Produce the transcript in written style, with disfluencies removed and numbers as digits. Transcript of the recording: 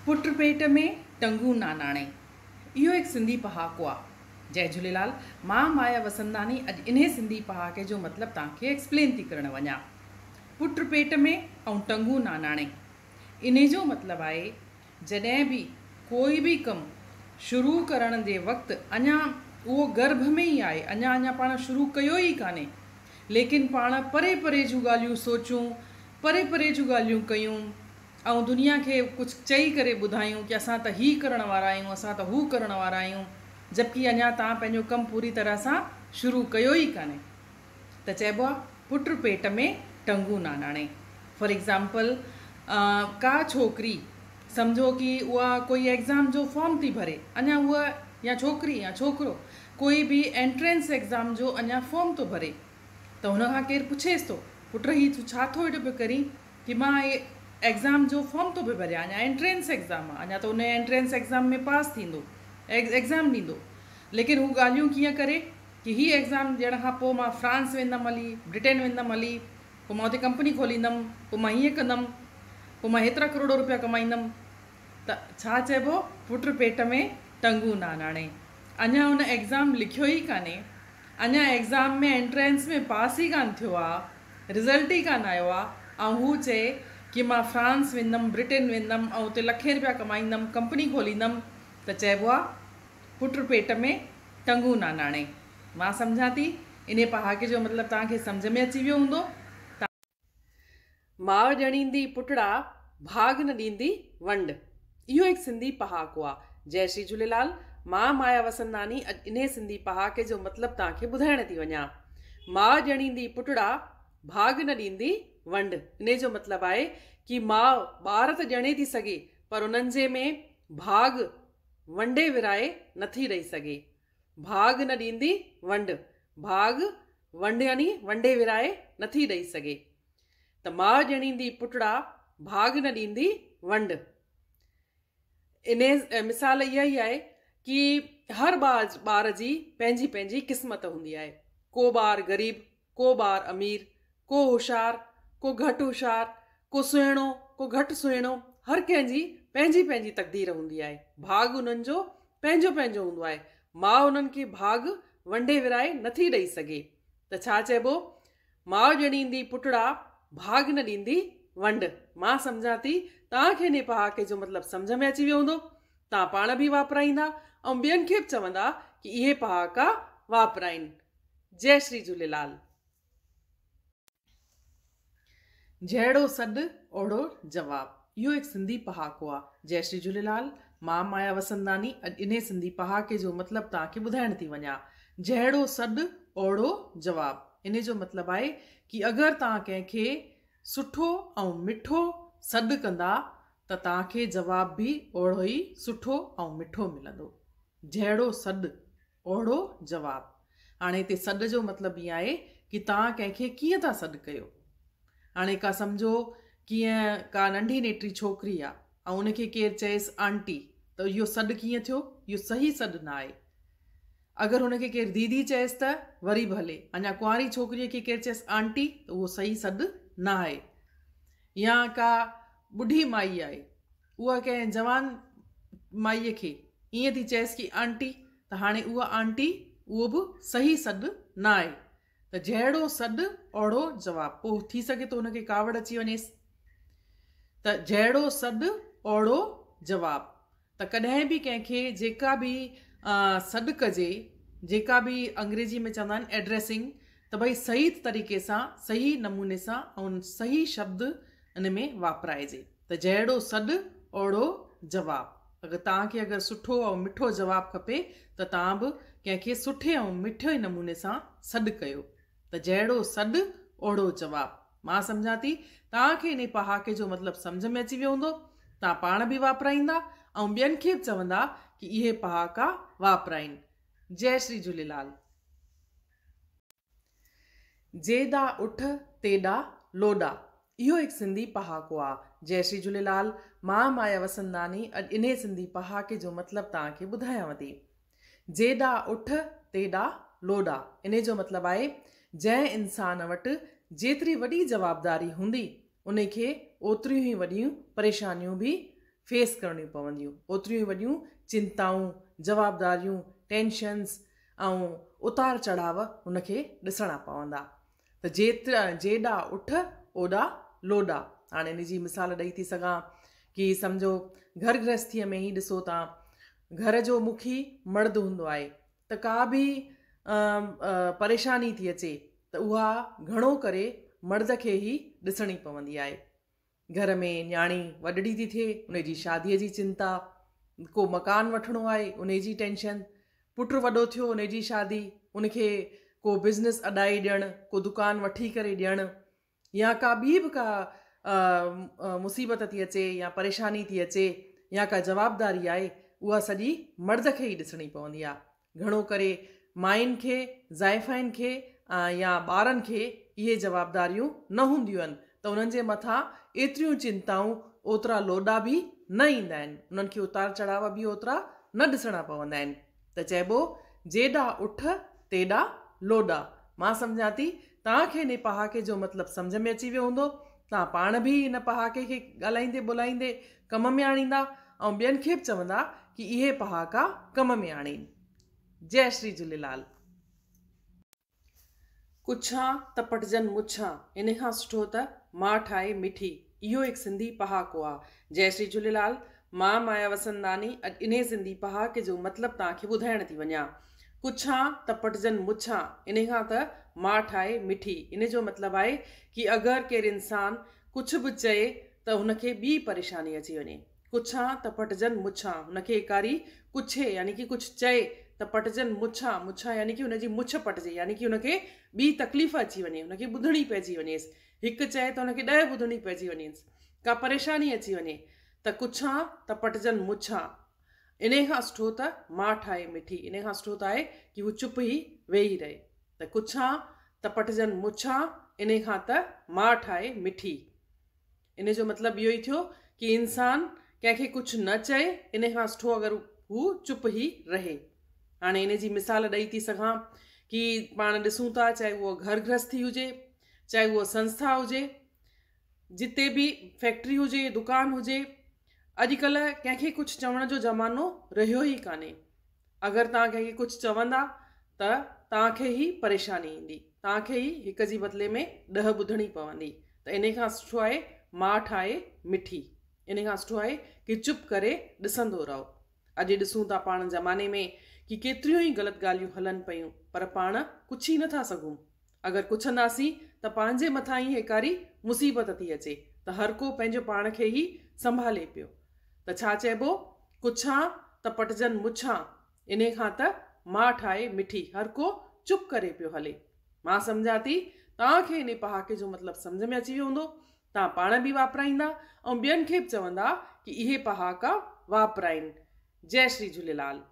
पुट पेट में टंगू नानाणे। इहो एक सिंधी पहाको आहे। जय झूलेलाल। मां माया वसंदानी अॼु इन्हे सिंधी पहाके जो मतिलबु तव्हांखे एक्सप्लेन थी करणु वञा। पुट पेट में ऐं टंगू नानाणे, इन जो मतिलबु आहे जॾहिं बि कोई बि कमु शुरू करण जे वक़्तु अञा उहो गर्भ में ई आहे, अञा पाण शुरू कयो ई कान्हे, लेकिन पाण परे परे जूं ॻाल्हियूं सोचूं, परे परे जूं ॻाल्हियूं कयूं ऐं दुनिया खे कुझु चई करे ॿुधायूं कि असां त हीअ करण वारा आहियूं, असां त हू करण वारा आहियूं, जबकि अञा तव्हां पंहिंजो कमु पूरी तरह सां शुरू कयो ई कान्हे। त चइबो आहे पुट पेट में टंगू नानाणे। फॉर एग्ज़ाम्पल, का छोकिरी सम्झो कि उहा कोई एग्ज़ाम जो फॉर्म थी भरे, अञा उहा या छोकिरी या छोकिरो कोई बि एंट्रेंस एग्ज़ाम जो अञा फॉर्म थो भरे, त हुन खां केरु पुछेसि थो, पुट हीअ तूं छा थो हेॾो पियो करीं? कि मां एग्ज़ाम जो फॉर्म थो पियो भरियां, अञा एंट्रेंस एग्ज़ाम आहे, अञा त उन एंट्रेंस एग्ज़ाम में पास थींदो, एग्ज़ाम ॾींदो, लेकिन हू ॻाल्हियूं कीअं करे कि हीअ एग्ज़ाम ॾियण खां पोइ मां फ्रांस वेंदमि हली, ब्रिटेन वेंदमि हली, पोइ मां हुते कंपनी खोलींदमि, पोइ मां हीअं कंदमि, पोइ मां हेतिरा करोड़ रुपया कमाईंदमि। त छा चइबो? पुट पेट में टंगू नानाणे। अञा हुन एग्ज़ाम लिखियो ई कान्हे, अञा एग्ज़ाम में एंट्रेंस में पास ई कान थियो आहे, रिज़ल्ट ई कान आयो आहे, ऐं हू चए कि मां फ्रांस वेंदमि, ब्रिटेन वेंदमि ऐं उते लखे रुपया कमाईंदमि, कंपनी खोलींदमि, त चइबो आहे पुट पेट में टंगू नानाणे। मां सम्झां थी, इन पहाके जो मतिलबु तव्हांखे सम्झ में अची वियो हूंदो। माउ ॼणींदी पुटड़ा, भाग न ॾींदी वंड। इहो हिकु सिंधी पहाको आहे। जय श्री झूलेलाल। मां माया वसंदानी अॼु इन सिंधी पहाके जो मतिलबु तव्हांखे ॿुधाइण थी वञा। माउ ॼणींदी पुटड़ा, भाग न ॾींदी वंड। इन जो मतिलबु आहे कि माउ ॿार त ॼणे थी सघे, पर उन्हनि जे में भाग वंडे विराए नथी ॾेई सघे। भाग न ॾींदी वंड, भाग वंड यानी वंडे विराए नथी ॾेई सघे। त माउ ॼणींदी पुटड़ा, भाग न ॾींदी वंड। इन मिसाल इहा ई आहे कि हर ॿार जी पंहिंजी पंहिंजी क़िस्मत हूंदी आहे। को ॿारु ग़रीब, को ॿारु अमीर, को होशियारु, को घटि होशियारु, को सुहिणो, को घटि सुहिणो, हर कंहिंजी पंहिंजी पंहिंजी तक़दीर हूंदी आहे। भाग उन्हनि जो पंहिंजो पंहिंजो हूंदो आहे। माउ उन्हनि खे भाग वंडे विराए नथी ॾेई सघे। त छा चइबो? माउ ॼणींदी पुटड़ा, भाग न ॾींदी वंड। मां सम्झां थी, तव्हांखे इन पहाके जो मतिलबु सम्झ में अची वियो हूंदो। तव्हां पाण बि वापराईंदा ऐं ॿियनि खे बि चवंदा कि इहे पहाका वापराइनि। जय श्री झूलेलाल। जहिड़ो सॾु ओड़ो जवाबु। इहो हिकु सिंधी पहाको आहे। जय श्री झूलेलाल। मां माया वसंदानी अॼु इन सिंधी पहाके जो मतिलबु तव्हांखे ॿुधाइण थी वञा। जहिड़ो सॾु ओड़ो जवाबु। इन जो मतिलबु आहे कि अगरि तव्हां कंहिंखे सुठो ऐं मिठो सॾु कंदा त तव्हांखे जवाब बि ओड़ो ई सुठो ऐं मिठो मिलंदो। जहिड़ो सॾु ओड़ो जवाबु। हाणे हिते सॾ जो मतिलबु ईअं आहे कि तव्हां कंहिंखे कीअं था सॾु कयो। हाणे का सम्झो कीअं का नंढी नेटरी छोकिरी आहे ऐं उनखे केरु चएसि आंटी, त इहो सॾु कीअं थियो? इहो सही सॾु न आहे। अगरि हुनखे केरु दीदी चएसि त वरी बि हले, अञा कुंवारी छोकिरीअ खे केरु चएसि आंटी, त उहो सही सॾु न आहे। या का ॿुढी माई आहे, उहा कंहिं जवान माईअ खे ईअं थी चएसि कि आंटी, त हाणे उहा आंटी उहो बि सही सॾु न आहे। त जहिड़ो सॾु ओड़ो जवाबु। पोइ थी सघे थो हुनखे कावड़ अची वञेसि। त जहिड़ो सॾु ओड़ो जवाबु। त कॾहिं बि कंहिंखे जेका बि सॾु कजे, जेका बि अंग्रेजी में चवंदा आहिनि एड्रेसिंग, त भई सही तरीक़े सां, सही नमूने सां ऐं सही शब्द इन में वापराइजे। त जहिड़ो सॾु ओड़ो जवाबु। अगरि तव्हांखे अगरि सुठो ऐं मिठो जवाबु खपे त तव्हां बि कंहिंखे सुठे ऐं मिठे नमूने सां सॾु कयो। त जहिड़ो सॾु ओड़ो जवाबु। मां सम्झां थी, तव्हांखे इन पहाके जो मतिलबु सम्झ में अची वियो हूंदो। तव्हां पाण बि वापराईंदा ऐं ॿियनि खे बि चवंदा कि इहे पहाका वापराइनि। जय श्री झूलेलाल। जेॾा उठ तेॾा लोॾा। इहो हिकु सिंधी पहाको आहे। जय श्री झूलेलाल। मां माया वसंदानी अॼु इन सिंधी पहाके जो मतिलबु तव्हांखे ॿुधायांव थी। जेॾा उठ तेॾा लोॾा। इन जो मतिलबु आहे जंहिं इंसान वटि जेतिरी वॾी जवाबदारी हूंदी, उनखे ओतिरियूं ई वॾियूं परेशानियूं बि फेस करणियूं पवंदियूं, ओतिरियूं वॾियूं चिंताऊं, जवाबदारियूं, टेंशन्स ऐं उतार चढ़ाव हुनखे ॾिसणा पवंदा। त जेॾा उठ ओॾा लोॾा। हाणे इन जी मिसाल ॾेई थी सघां कि सम्झो घर गृहस्थीअ में ई ॾिसो तव्हां, घर जो मुखी मर्द हूंदो आहे त का बि परेशानी थी अचे त उहा घणो करे मर्द खे ई ॾिसणी पवंदी आहे। घर में न्याणी वॾड़ी थी थिए, उनजी शादीअ जी चिंता, को मकान वठिणो आहे उन जी टेंशन, पुटु वॾो थियो उन जी शादी, उनखे को बिज़नेस अॾाए ॾियणु, को दुकानु वठी करे ॾियणु, या का ॿी बि का मुसीबत थी अचे या परेशानी थी अचे या का जवाबदारी आहे, उहा सॼी मर्द खे ई ॾिसणी पवंदी आहे। घणो करे माइनि खे, ज़ाइफ़ाइनि खे या ॿारनि खे इहे जवाबदारियूं न हूंदियूं आहिनि, त उन्हनि जे मथां एतिरियूं चिंताऊं, ओतिरा लोॾा बि न ईंदा आहिनि, उन्हनि खे उतार चढ़ाव बि ओतिरा न ॾिसणा पवंदा आहिनि। त चइबो जेॾा उठ तेॾा लोॾा। मां सम्झां थी तव्हांखे इन पहाके जो मतिलबु सम्झ में अची वियो हूंदो। तव्हां पाण बि इन पहाके खे ॻाल्हाईंदे ॿोलाईंदे कम में आणींदा ऐं ॿियनि खे बि चवंदा कि इहे पहाका कम में आणीनि। जय श्री झूलेलाल। कुछां त पटजनि मुछां, इन खां सुठो त मां ठाहे मिठी, इहो हिकु सिंधी पहाको आहे। जय श्री झूलेलाल। मां माया वसंदानी अॼु इन सिंधी पहाके जो मतिलबु तव्हांखे ॿुधाइण थी वञा। कुछां त पटजनि मुछां, इन खां त मां ठाहे मिठी। इन जो मतिलबु आहे कि अगरि केरु इंसानु कुझु बि चए त हुनखे ॿी परेशानी अची वञे। कुछां त पटजनि मुछां, हुनखे एकारी कुछे यानी कि कुझु चए त पटजनि मुछां, मुछां यानी कि हुनजी मुछ पटिजे, यानी कि हुनखे ॿी तकलीफ़ अची वञे, हुनखे ॿुधणी पइजी वञेसि। हिकु चए त हुनखे 10 ॿुधणी पइजी वञेसि, का परेशानी अची वञे। त कुछां त पटजनि मुछां, इन खां सुठो त मां ठाहे मिठी, इन खां सुठो त आहे कि हू चुप ई वेही रहे। त कुछां त पटजनि मुछां, इन खां त मां ठाहे मिठी। इन जो मतिलबु इहो ई थियो कि इंसानु कंहिंखे कुझु न चए, इन खां सुठो अगरि हू चुप ई रहे। हाणे इन जी मिसाल ॾेई थी सघां कि पाण ॾिसूं था, चाहे उहो घर गृहस्थी हुजे, चाहे उहो संस्था हुजे, जिते बि फैक्ट्री हुजे, दुकानु हुजे, अॼुकल्ह कंहिंखे कुझु चवण जो ज़मानो रहियो ई कान्हे। अगरि तव्हां कंहिंखे कुझु चवंदा त तव्हांखे ई परेशानी ईंदी, तव्हांखे ई हिक जी बदिले में 10 ॿुधणी पवंदी। त इन खां सुठो आहे मां ठाहे मिठी, इन खां सुठो आहे कि चुप करे ॾिसंदो रहो। अॼु ॾिसूं था पाण ज़माने में कि केतिरियूं ई ग़लति ॻाल्हियूं हलनि पियूं, पर पाण कुझु ई नथा सघूं। अगरि कुझंदासीं त पंहिंजे मथां ई एकारी मुसीबत थी अचे, त हर को पंहिंजो पाण खे ई संभाले पियो। त छा चइबो, कुछां त पटजनि मुछां, इन खां त मां ठाहे मिठी, हर को चुप करे पियो हले। मां सम्झां थी तव्हांखे इन पहाके जो मतिलबु सम्झ में अची वियो हूंदो। तव्हां पाण बि वापराईंदा ऐं ॿियनि खे बि चवंदा कि इहे पहाका वापराइनि। जय श्री झूलेलाल।